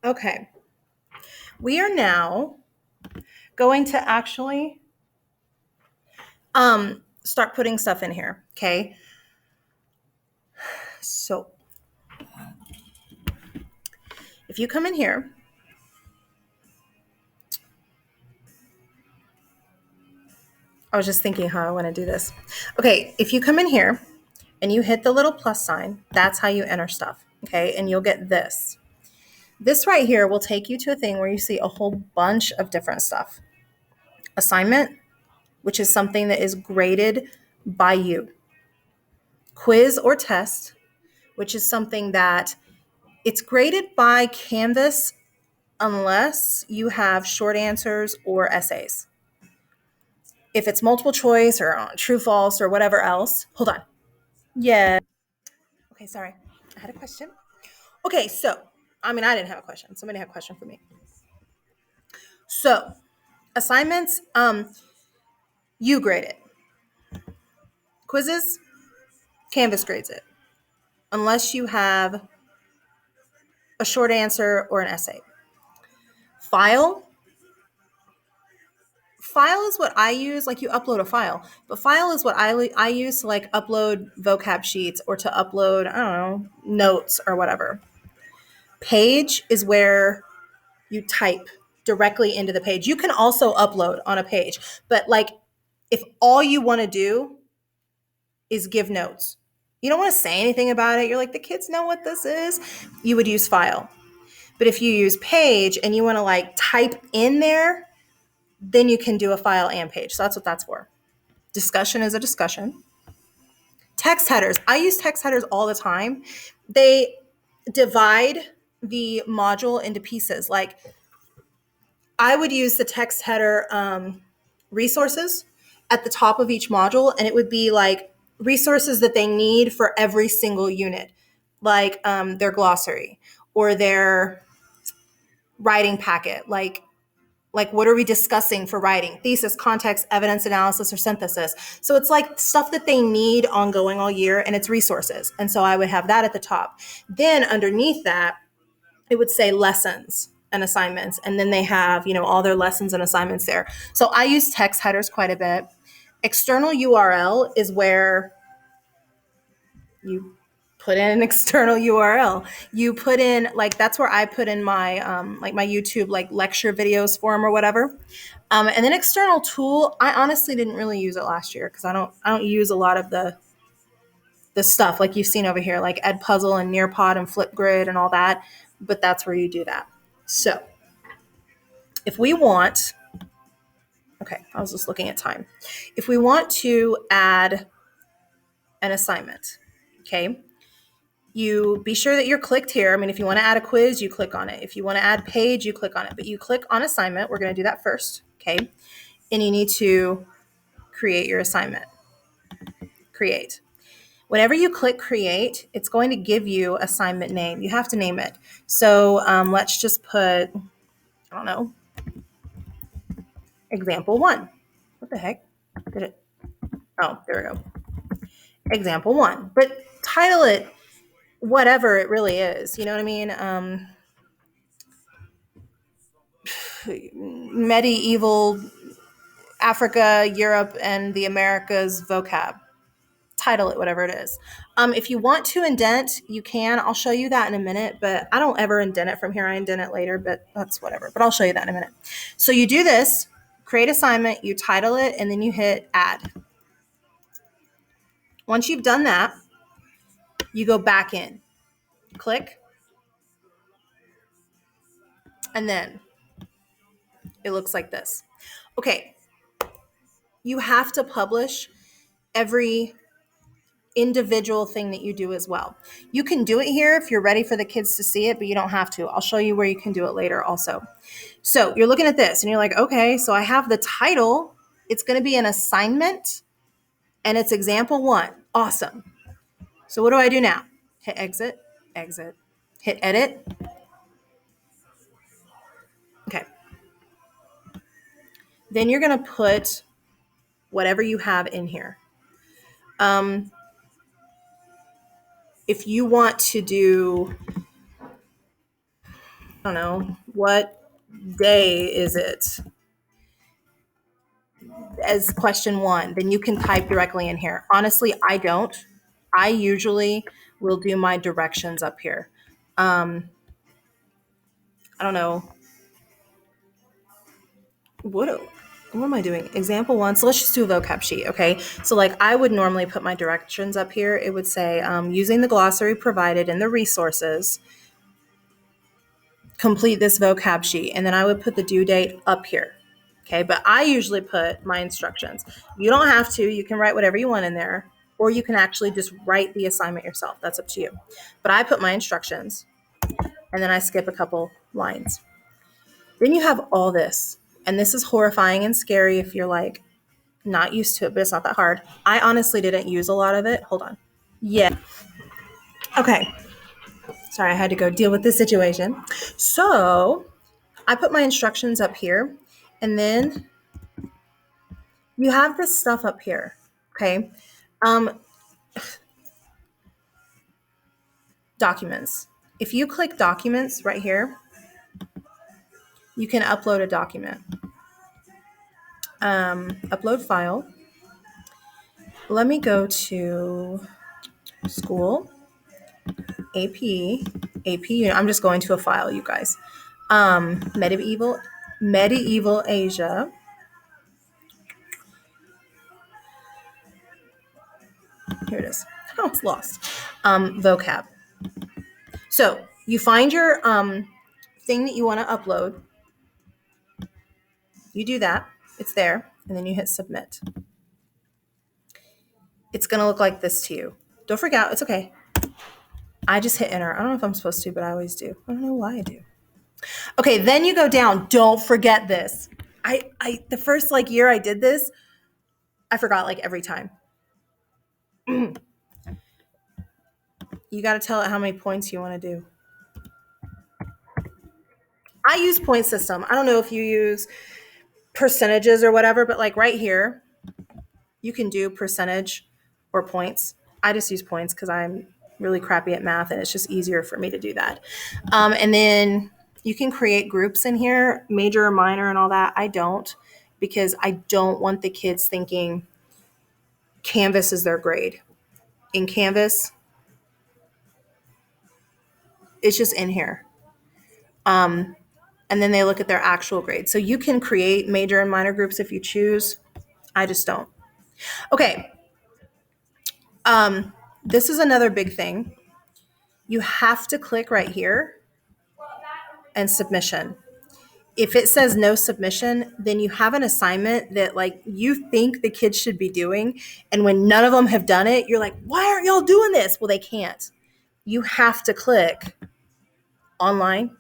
Okay. We are now going to actually start putting stuff in here. Okay. So if you come in here, I was just thinking how I want to do this. Okay, if you come in here and you hit the little plus sign, that's how you enter stuff. Okay, and you'll get this. This right here will take you to a thing where you see a whole bunch of different stuff. Assignment, which is something that is graded by you. Quiz or test, which is something that it's graded by Canvas unless you have short answers or essays. If it's multiple choice or true false or whatever else, hold on. Yeah. Okay, sorry. I had a question. Okay, so I didn't have a question. Somebody had a question for me. So assignments, you grade it. Quizzes, Canvas grades it. Unless you have a short answer or an essay. File, file is what I use. Like you upload a file, but file is what I use to like upload vocab sheets or to upload, I don't know, notes or whatever. Page is where you type directly into the page. You can also upload on a page, but like if all you want to do is give notes, you don't want to say anything about it. You're like, the kids know what this is. You would use file. But if you use page and you want to like type in there, then you can do a file and page. So that's what that's for. Discussion is a discussion. Text headers. I use text headers all the time. They divide the module into pieces. Like I would use the text header resources at the top of each module, and it would be like resources that they need for every single unit, like their glossary or their writing packet, like what are we discussing for writing? Thesis, context, evidence analysis, or synthesis. So it's like stuff that they need ongoing all year, and it's resources. And so I would have that at the top. Then underneath that, it would say lessons and assignments. And then they have, all their lessons and assignments there. So I use text headers quite a bit. External URL is where you put in an external URL. You put in like that's where I put in my like my YouTube like lecture videos form or whatever. And then external tool, I honestly didn't really use it last year because I don't use a lot of the stuff like you've seen over here, like Edpuzzle and Nearpod and Flipgrid and all that. But that's where you do that. So if we want, okay, I was just looking at time. If we want to add an assignment, okay, you be sure that you're clicked here. I mean, if you want to add a quiz, you click on it. If you want to add page, you click on it. But you click on assignment. We're going to do that first, okay? And you need to create your assignment. Create. Whenever you click create, it's going to give you assignment name. You have to name it. So let's just put, I don't know, example one. What the heck? Did it? Oh, there we go. Example one. But title it whatever it really is. You know what I mean? Medieval Africa, Europe, and the Americas vocab. Title it whatever it is. If you want to indent, you can. I'll show you that in a minute, but I don't ever indent it from here. I indent it later, but that's whatever. But I'll show you that in a minute. So you do this, create assignment, you title it, and then you hit add. Once you've done that, you go back in, click, and then it looks like this. Okay, you have to publish every individual thing that you do as well. You can do it here if you're ready for the kids to see it, but you don't have to. I'll show you where you can do it later also. So you're looking at this and you're like, okay, so I have the title. It's going to be an assignment and it's example one. Awesome. So what do I do now? Hit exit, exit, hit edit. Okay. Then you're going to put whatever you have in here. If you want to do, I don't know, what day is it, as question one. Then you can type directly in here. Honestly, I don't. I usually will do my directions up here. Um, I don't know. What what am I doing? Example one. So let's just do a vocab sheet, okay? So like I would normally put my directions up here. It would say using the glossary provided in the resources, complete this vocab sheet, and then I would put the due date up here. Okay, but I usually put my instructions. You don't have to. You can write whatever you want in there, or you can actually just write the assignment yourself. That's up to you. But I put my instructions, and then I skip a couple lines. Then you have all this, and this is horrifying and scary if you're like not used to it, but it's not that hard. I honestly didn't use a lot of it. Hold on. Yeah. Okay. Sorry, I had to go deal with this situation. So I put my instructions up here, and then you have this stuff up here. Okay. Um, Documents. If you click documents right here, you can upload a document. Upload file. Let me go to school, AP, AP. I'm just going to a file, you guys. Medieval Asia. Here it is. Oh, it's lost. Vocab. So you find your thing that you want to upload. You do that. It's there. And then you hit submit. It's going to look like this to you. Don't freak out. It's okay. I just hit enter. I don't know if I'm supposed to, but I always do. I don't know why I do. Okay, then you go down. Don't forget this. The first year I did this, I forgot every time. You got to tell it how many points you want to do. I use point system. I don't know if you use percentages or whatever, but right here, you can do percentage or points. I just use points because I'm really crappy at math and it's just easier for me to do that. And then you can create groups in here, major or minor and all that. I don't, because I don't want the kids thinking Canvas is their grade. In Canvas, it's just in here. And then they look at their actual grade. So you can create major and minor groups if you choose. I just don't. Okay. This is another big thing. You have to click right here and submission. If it says no submission, then you have an assignment that you think the kids should be doing. And when none of them have done it, you're like, why aren't y'all doing this? Well, they can't. You have to click online.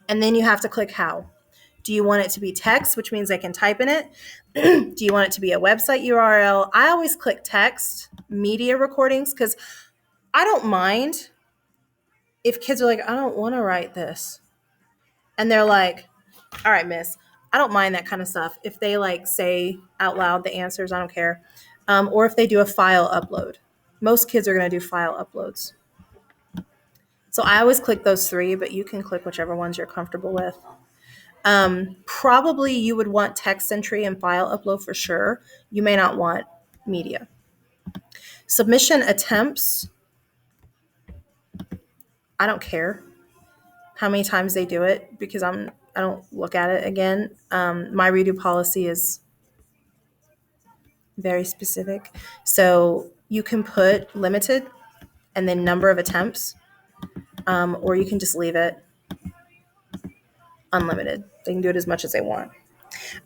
And then you have to click how. Do you want it to be text, which means they can type in it? Do you want it to be a website URL? I always click text, media recordings, because I don't mind if kids are like, I don't want to write this. And they're like, all right, miss, I don't mind that kind of stuff. If they say out loud the answers, I don't care. Or if they do a file upload. Most kids are going to do file uploads. So I always click those three, but you can click whichever ones you're comfortable with. Probably you would want text entry and file upload for sure. You may not want media. Submission attempts. I don't care how many times they do it because I don't look at it again. My redo policy is very specific. So you can put limited and then number of attempts, or you can just leave it unlimited. They can do it as much as they want.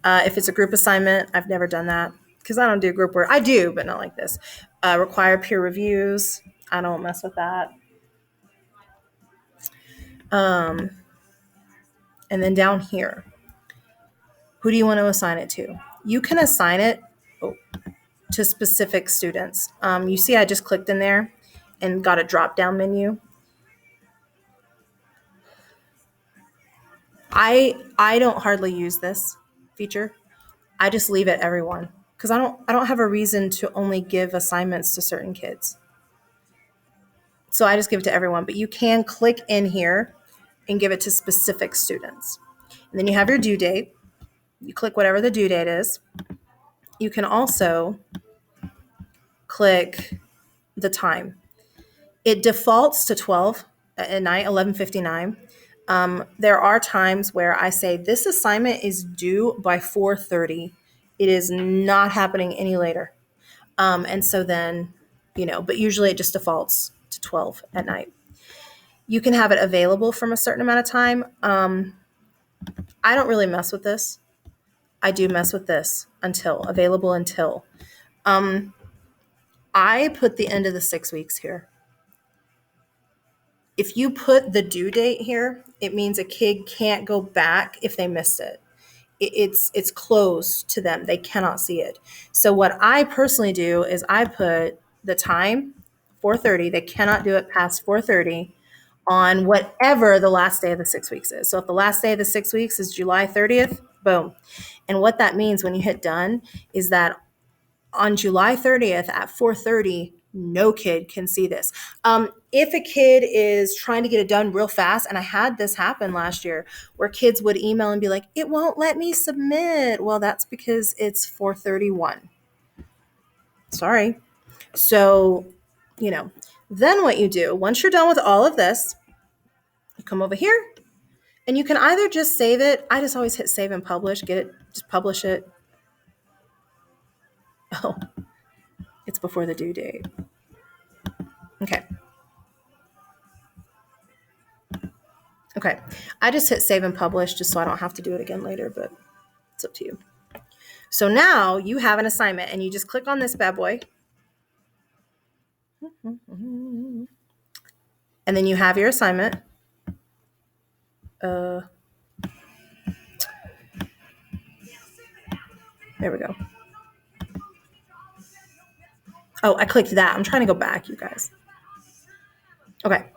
If it's a group assignment, I've never done that because I don't do group work. I do, but not like this. Require peer reviews. I don't mess with that. And then down here, who do you want to assign it to? You can assign it to specific students. You see I just clicked in there and got a drop-down menu. I don't hardly use this feature. I just leave it everyone because I don't have a reason to only give assignments to certain kids. So I just give it to everyone, but you can click in here and give it to specific students. And then you have your due date. You click whatever the due date is. You can also click the time. It defaults to 12 at night, 11:59. There are times where I say this assignment is due by 4:30. It is not happening any later. And so then, but usually it just defaults to 12 at night. You can have it available from a certain amount of time. I don't really mess with this. I do mess with this until available until. I put the end of the 6 weeks here. If you put the due date here, it means a kid can't go back if they missed it. It's closed to them. They cannot see it. So what I personally do is I put the time, 4:30. They cannot do it past 4:30 on whatever the last day of the 6 weeks is. So if the last day of the 6 weeks is July 30th, boom. And what that means when you hit done is that on July 30th at 4:30, no kid can see this. If a kid is trying to get it done real fast, and I had this happen last year where kids would email and be like, it won't let me submit. Well, that's because it's 4:31. Sorry. So, then what you do, once you're done with all of this, you come over here and you can either just save it. I just always hit save and publish, get it, just publish it. Oh, it's before the due date. Okay. Okay. I just hit save and publish just so I don't have to do it again later, but it's up to you. So now you have an assignment and you just click on this bad boy. And then you have your assignment. There we go. Oh, I clicked that. I'm trying to go back, you guys. Okay.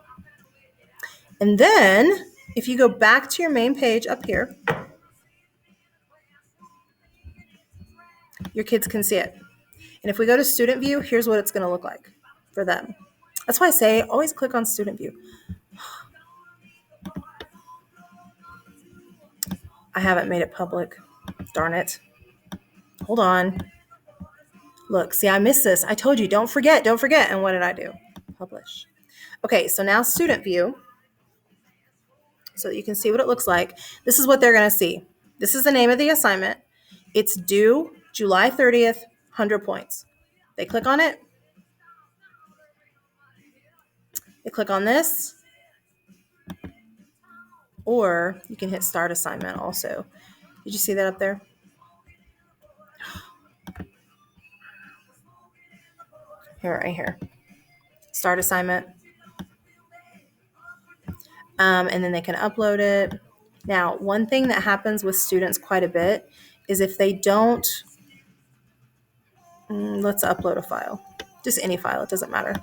And then if you go back to your main page up here, your kids can see it. And if we go to student view, here's what it's going to look like for them. That's why I say always click on student view. I haven't made it public. Darn it. Hold on. Look, see, I missed this. I told you, don't forget. And what did I do? Publish. Okay, so now student view. So that you can see what it looks like. This is what they're going to see. This is the name of the assignment. It's due July 30th, 100 points. They click on it. They click on this. Or you can hit start assignment also. Did you see that up there? Here, right here. Start assignment. And then they can upload it. Now, one thing that happens with students quite a bit is if they don't, let's upload a file. Just any file, it doesn't matter.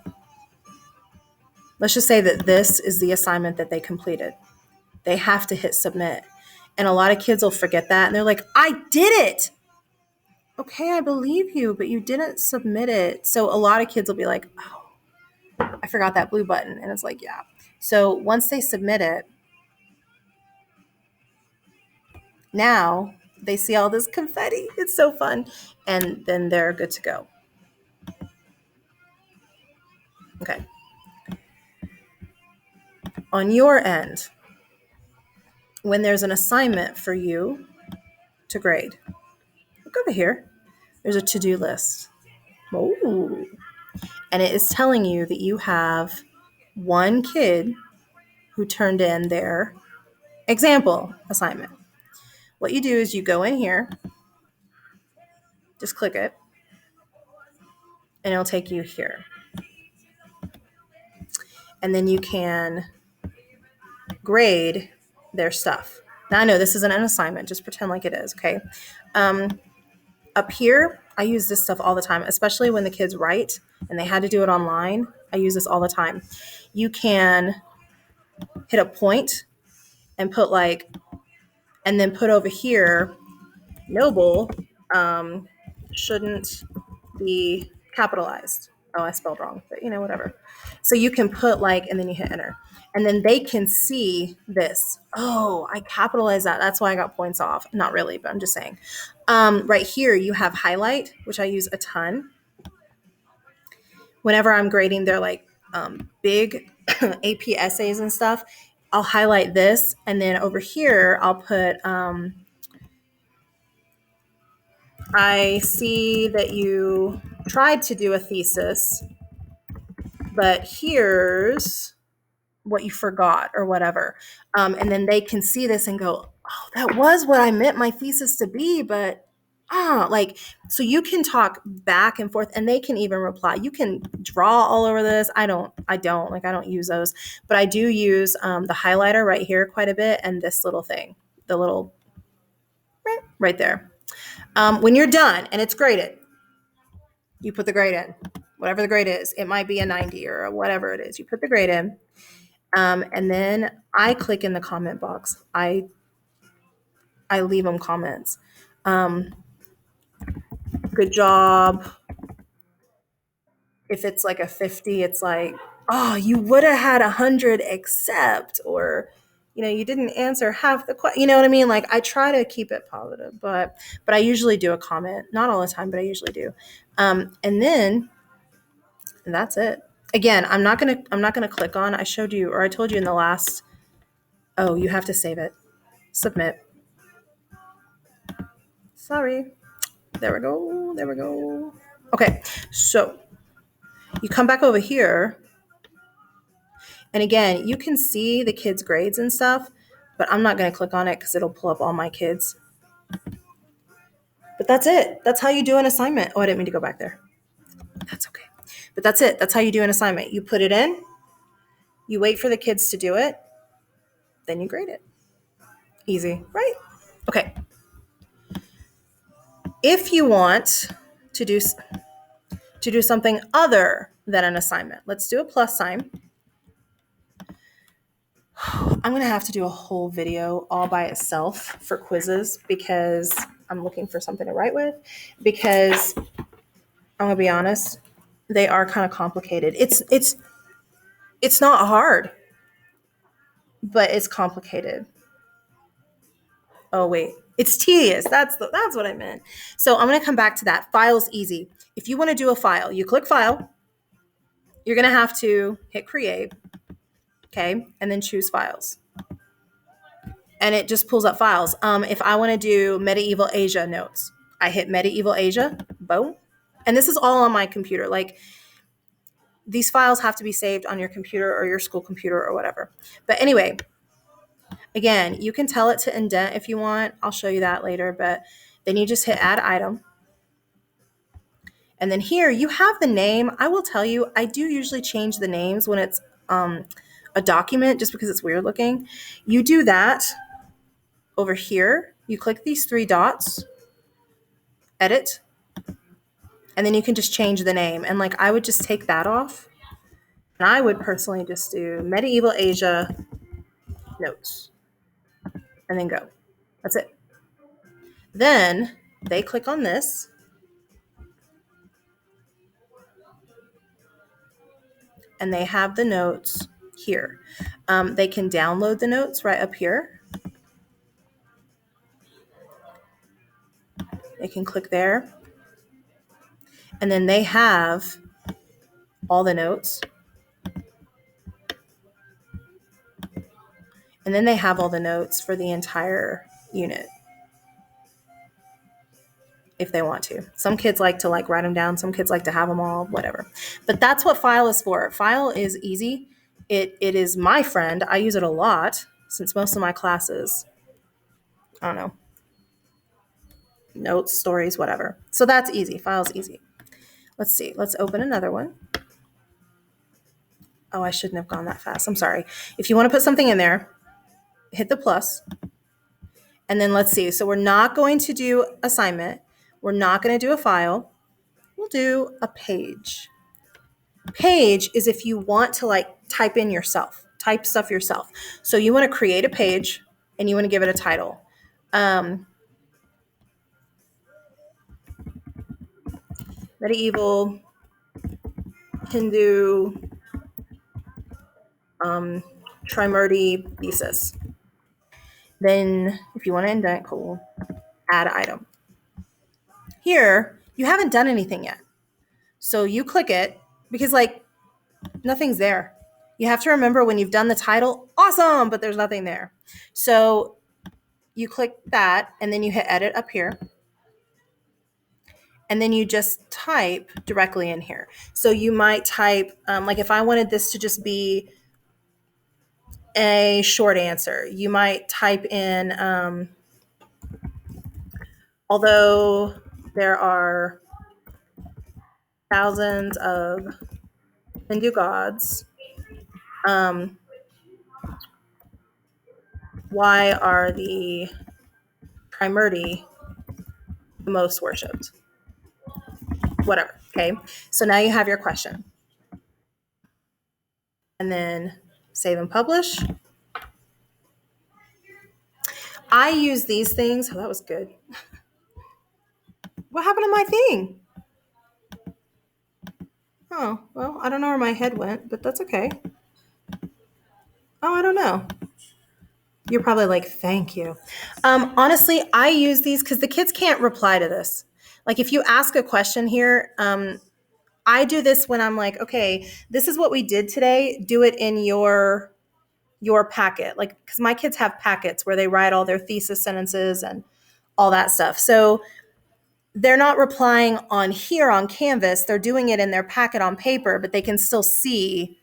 Let's just say that this is the assignment that they completed. They have to hit submit. And a lot of kids will forget that. And they're like, I did it. Okay, I believe you, but you didn't submit it. So a lot of kids will be like, oh, I forgot that blue button. And it's like, yeah. So once they submit it, now they see all this confetti. It's so fun. And then they're good to go. Okay. On your end, when there's an assignment for you to grade, look over here. There's a to-do list. Oh. And it is telling you that you have one kid who turned in their example assignment. What you do is you go in here, just click it, and it'll take you here. And then you can grade their stuff. Now I know this isn't an assignment, just pretend like it is, okay? Up here, I use this stuff all the time, especially when the kids write and they had to do it online. I use this all the time. You can hit a point and put and then put over here, Noble shouldn't be capitalized. Oh, I spelled wrong, but whatever. So you can put and then you hit enter. And then they can see this. Oh, I capitalized that. That's why I got points off. Not really, but I'm just saying. Right here, you have highlight, which I use a ton. Whenever I'm grading their like big AP essays and stuff, I'll highlight this. And then over here, I'll put, I see that you tried to do a thesis, but here's what you forgot or whatever. And then they can see this and go, oh, that was what I meant my thesis to be, but like, so you can talk back and forth and they can even reply. You can draw all over this. I don't use those, but I do use the highlighter right here quite a bit. And this little thing, the little right there. When you're done and it's graded, you put the grade in, whatever the grade is. It might be a 90 or a whatever it is. You put the grade in. And then I click in the comment box. I leave them comments. Good job. If it's like a 50, it's like, oh, you would have had 100 except, or, you didn't answer half the question. You know what I mean? Like, I try to keep it positive, but I usually do a comment. Not all the time, but I usually do. And then that's it. Again, I'm not gonna click on. I showed you, or I told you in the last. Oh, you have to save it. Submit. Sorry. There we go. Okay, so you come back over here. And again, you can see the kids' grades and stuff, but I'm not going to click on it because it'll pull up all my kids. But that's it. That's how you do an assignment. Oh, I didn't mean to go back there. That's okay. But that's it. That's how you do an assignment. You put it in, you wait for the kids to do it, then you grade it. Easy, right? Okay. If you want to do something other than an assignment, let's do a plus sign. I'm going to have to do a whole video all by itself for quizzes because I'm looking for something to write with, because I'm going to be honest, they are kind of complicated. It's not hard, but it's complicated. Oh wait, it's tedious. That's what I meant. So I'm going to come back to that. File's easy. If you want to do a file, you click file. You're going to have to hit create. Okay. And then choose files. And it just pulls up files. If I want to do medieval Asia notes, I hit medieval Asia, boom. And this is all on my computer. Like, these files have to be saved on your computer or your school computer or whatever. But anyway, again, you can tell it to indent if you want. I'll show you that later. But then you just hit add item. And then here you have the name. I will tell you, I do usually change the names when it's a document just because it's weird looking. You do that over here. You click these three dots, edit, and then you can just change the name. And like, I would just take that off. And I would personally just do medieval Asia notes and then go. That's it. Then they click on this. And they have the notes here. They can download the notes right up here. They can click there. And then they have all the notes. And then they have all the notes for the entire unit if they want to. Some kids like to write them down. Some kids like to have them all, whatever. But that's what file is for. File is easy. It is my friend. I use it a lot since most of my classes, I don't know, notes, stories, whatever. So that's easy. File's easy. Let's see. Let's open another one. Oh, I shouldn't have gone that fast. I'm sorry. If you want to put something in there, hit the plus. And then let's see. So we're not going to do assignment. We're not going to do a file. We'll do a page. Page is if you want to type in yourself, type stuff yourself. So you want to create a page and you want to give it a title. Medieval Hindu Trimerty thesis. Then if you want to indent, cool, add item. Here, you haven't done anything yet. So you click it because like nothing's there. You have to remember when you've done the title, awesome, but there's nothing there. So you click that and then you hit edit up here. And then you just type directly in here. So you might type, like if I wanted this to just be a short answer, you might type in, although there are thousands of Hindu gods, why are the Trimurti the most worshipped? Whatever. Okay. So now you have your question. And then save and publish. I use these things. Oh, that was good. What happened to my thing? Oh, well, I don't know where my head went, but that's okay. Oh, I don't know. You're probably like, thank you. Honestly, I use these because the kids can't reply to this. Like if you ask a question here, I do this when I'm like, okay, this is what we did today. Do it in your packet. Like, because my kids have packets where they write all their thesis sentences and all that stuff. So they're not replying on here on Canvas. They're doing it in their packet on paper, but they can still see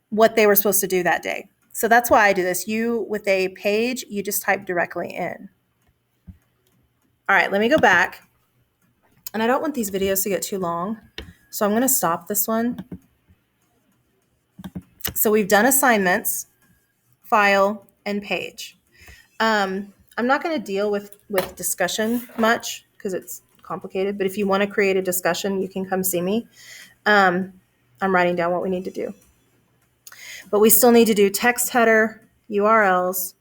what they were supposed to do that day. So that's why I do this. You, with a page, you just type directly in. All right, let me go back. And I don't want these videos to get too long, so I'm going to stop this one. So we've done assignments, file, and page. I'm not going to deal with discussion much because it's complicated, but if you want to create a discussion, you can come see me. I'm writing down what we need to do. But we still need to do text header, URLs,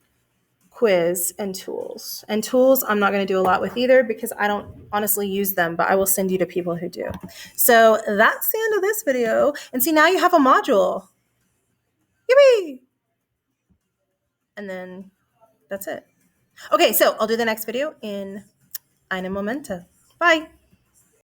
quiz, and tools. And tools I'm not going to do a lot with either because I don't honestly use them, but I will send you to people who do. So that's the end of this video. And see, now you have a module. Yippee! And then that's it. Okay, so I'll do the next video in einem Momente. Bye.